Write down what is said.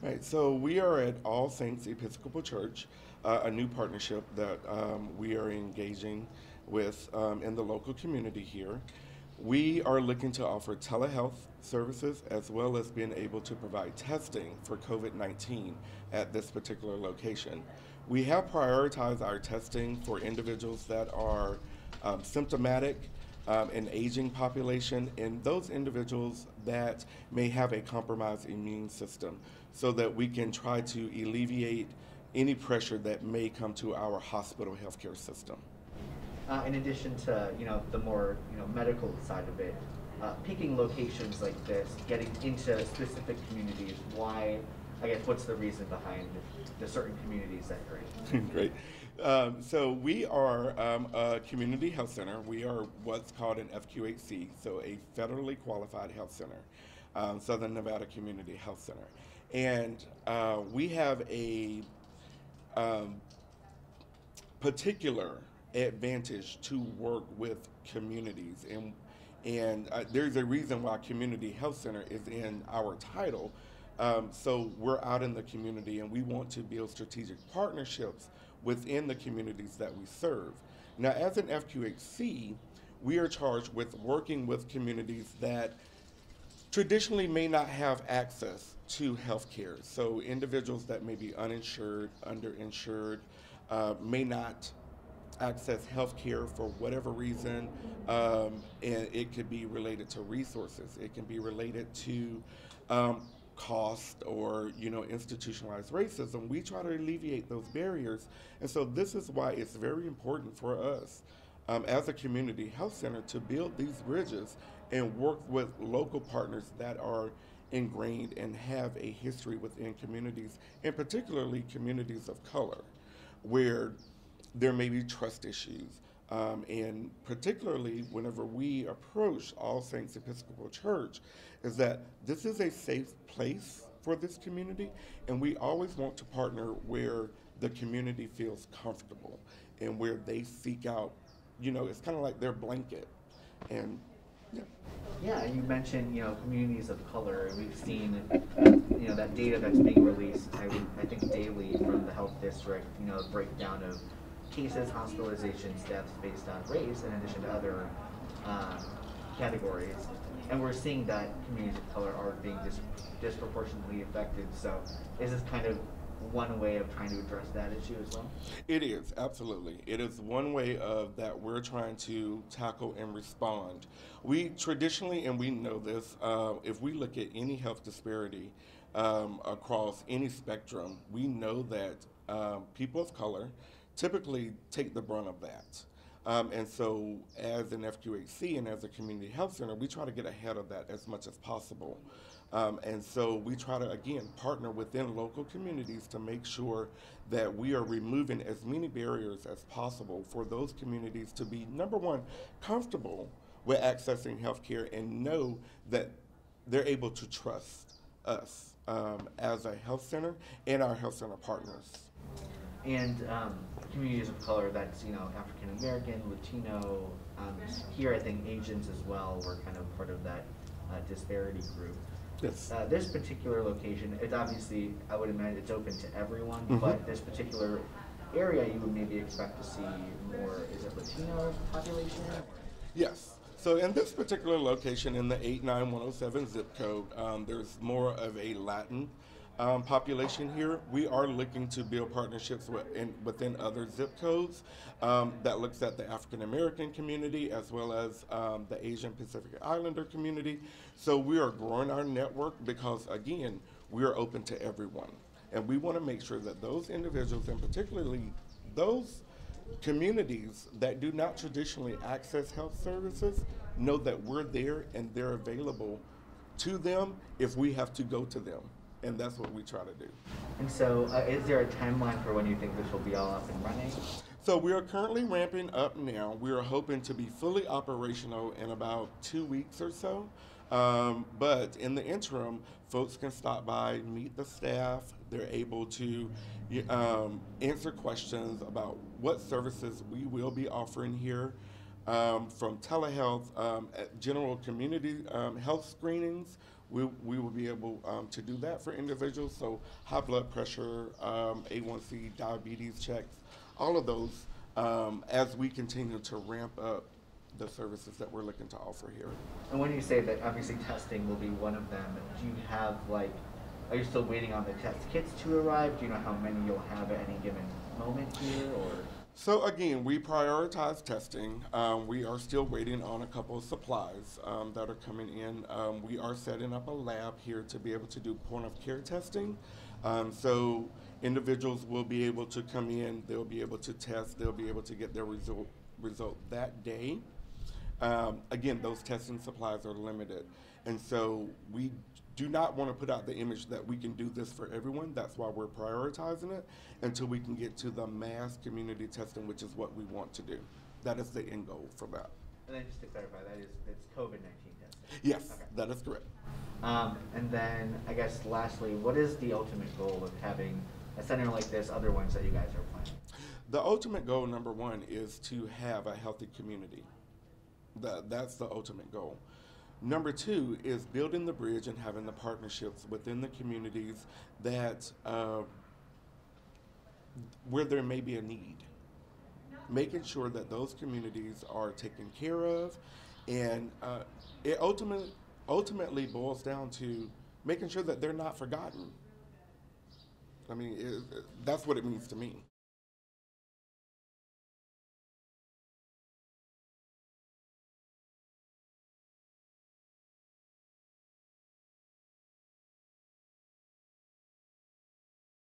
Right, so we are at All Saints Episcopal Church, a new partnership that we are engaging with in the local community here. We are looking to offer telehealth services as well as being able to provide testing for COVID 19 at this particular location. We have prioritized our testing for individuals that are symptomatic, an aging population, and those individuals that may have a compromised immune system so that we can try to alleviate any pressure that may come to our hospital healthcare system. In addition to the more medical side of it, picking locations like this, getting into specific communities, why? I guess what's the reason behind the certain communities that you're in? Great. So we are a community health center. We are what's called an FQHC, so a federally qualified health center, Southern Nevada Community Health Center. And we have a um, particular advantage to work with communities, and there's a reason why community health center is in our title. So we're out in the community and we want to build strategic partnerships within the communities that we serve. Now, as an FQHC, we are charged with working with communities that traditionally may not have access to health care. So individuals that may be uninsured, underinsured, may not access health care for whatever reason. And it could be related to resources. It can be related to cost or institutionalized racism. We try to alleviate those barriers, and so this is why it's very important for us as a community health center to build these bridges and work with local partners that are ingrained and have a history within communities, and particularly communities of color, where there may be trust issues. And particularly whenever we approach All Saints Episcopal Church, is that this is a safe place for this community, and we always want to partner where the community feels comfortable and where they seek out, it's kind of like their blanket. And yeah. Yeah, you mentioned communities of color, and we've seen that data that's being released. I think daily from the health district. Breakdown of cases, hospitalizations, deaths based on race, in addition to other uh, categories. And we're seeing that communities of color are being disproportionately affected. So, is this kind of one way of trying to address that issue as well? It is, absolutely. It is one way of that we're trying to tackle and respond. We traditionally, and we know this, if we look at any health disparity across any spectrum, we know that people of color typically take the brunt of that. And so, as an FQHC and as a community health center, we try to get ahead of that as much as possible. And so, we try to, again, partner within local communities to make sure that we are removing as many barriers as possible for those communities to be, number one, comfortable with accessing healthcare and know that they're able to trust us as a health center and our health center partners. And communities of color, that's African American, Latino. Here, I think Asians as well were kind of part of that disparity group. Yes. This particular location, it's obviously, I would imagine it's open to everyone, but this particular area you would maybe expect to see more, is it Latino population? Yes. So in this particular location, in the 89107 zip code, there's more of a Latin population here. We are looking to build partnerships within other zip codes that looks at the African American community as well as the Asian Pacific Islander community. So we are growing our network because, again, we are open to everyone. And we want to make sure that those individuals, and particularly those communities that do not traditionally access health services, know that we're there and they're available to them if we have to go to them. And that's what we try to do. And so, is there a timeline for when you think this will be all up and running? So we are currently ramping up now. We are hoping to be fully operational in about 2 weeks or so. But in the interim, folks can stop by, meet the staff. They're able to answer questions about what services we will be offering here, from telehealth, general community health screenings. we will be able to do that for individuals. So high blood pressure, A1C, diabetes checks, all of those as we continue to ramp up the services that we're looking to offer here. And when you say that, obviously testing will be one of them. Do you have like, are you still waiting on the test kits to arrive? Do you know how many you'll have at any given moment here, or? So again, we prioritize testing. We are still waiting on a couple of supplies that are coming in. We are setting up a lab here to be able to do point of care testing. So individuals will be able to come in, they'll be able to test, they'll be able to get their result that day. Again, those testing supplies are limited. And so we do not want to put out the image that we can do this for everyone. That's why we're prioritizing it until we can get to the mass community testing, which is what we want to do. That is the end goal for that. And then just to clarify, it's COVID-19 testing? Yes, okay. that is correct. And then I guess lastly, what is the ultimate goal of having a center like this, other ones that you guys are planning? The ultimate goal, number one, is to have a healthy community. That's the ultimate goal. Number two is building the bridge and having the partnerships within the communities that where there may be a need. Making sure that those communities are taken care of, and it ultimately boils down to making sure that they're not forgotten. I mean, that's what it means to me.